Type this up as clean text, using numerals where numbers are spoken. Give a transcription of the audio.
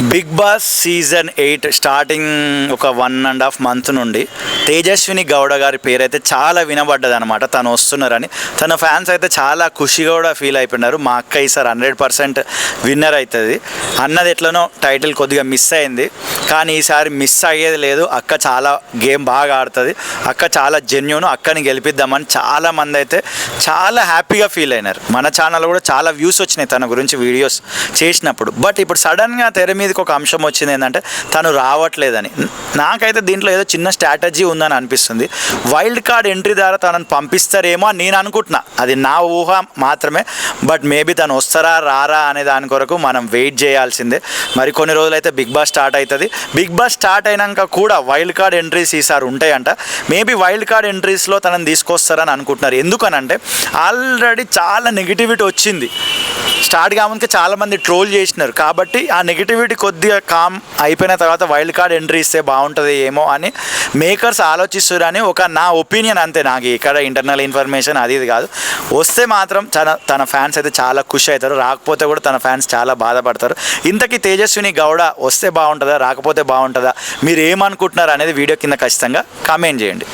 Big boss season 8 starting ఒక 1.5 month నుండి తేజస్విని గౌడ గారి పేరు అయితే చాలా వినబడ్డది అనమాట. తను వస్తున్నారని తన ఫ్యాన్స్ అయితే చాలా ఖుషిగా కూడా ఫీల్ అయిపోయినారు. మా అక్క ఈసారి 100% విన్నర్ అవుతుంది అన్నది ఎట్లనో టైటిల్ కొద్దిగా మిస్ అయింది, కానీ ఈసారి మిస్ అయ్యేది లేదు. అక్క చాలా గేమ్ బాగా ఆడుతుంది, అక్క చాలా జెన్యూన్, అక్కని గెలిపిద్దామని చాలామంది అయితే చాలా హ్యాపీగా ఫీల్ అయినారు. మన ఛానల్లో కూడా చాలా వ్యూస్ వచ్చినాయి తన గురించి వీడియోస్ చేసినప్పుడు. బట్ ఇప్పుడు సడన్గా తెర మీదకి ఒక అంశం వచ్చింది ఏంటంటే తను రావట్లేదని. నాకైతే దీంట్లో ఏదో చిన్న స్ట్రాటజీ ఉందని అనిపిస్తుంది. వైల్డ్ కార్డ్ ఎంట్రీ ద్వారా తనను పంపిస్తారేమో అని నేను అనుకుంటున్నా, అది నా ఊహ మాత్రమే. బట్ మేబీ తను వస్తారా రారా అనే దాని కొరకు మనం వెయిట్ చేయాల్సిందే. మరి కొన్ని రోజులైతే బిగ్ బాస్ స్టార్ట్ అవుతుంది. బిగ్ బాస్ స్టార్ట్ అయినాక కూడా వైల్డ్ కార్డ్ ఎంట్రీస్ ఈసారి ఉంటాయంట. మేబీ వైల్డ్ కార్డ్ ఎంట్రీస్లో తనని తీసుకొస్తారని అనుకుంటున్నారు. ఎందుకనంటే ఆల్రెడీ చాలా నెగిటివిటీ వచ్చింది. స్టార్ట్ కాముందుకే చాలామంది ట్రోల్ చేసినారు, కాబట్టి ఆ నెగిటివిటీ కొద్దిగా కామ్ అయిపోయిన తర్వాత వైల్డ్ కార్డ్ ఎంట్రీ ఇస్తే బాగుంటుంది ఏమో అని మేకర్స్ ఆలోచిస్తున్నారని ఒక నా ఒపీనియన్. అంతే, నాకు ఇక్కడ ఇంటర్నల్ ఇన్ఫర్మేషన్ అది ఇది కాదు. వస్తే మాత్రం తన ఫ్యాన్స్ అయితే చాలా ఖుషి అవుతారు, రాకపోతే కూడా తన ఫ్యాన్స్ చాలా బాధపడతారు. ఇంతకీ తేజస్విని గౌడ వస్తే బాగుంటుందా రాకపోతే బాగుంటుందా మీరు ఏమనుకుంటున్నారు అనేది వీడియో కింద ఖచ్చితంగా కామెంట్ చేయండి.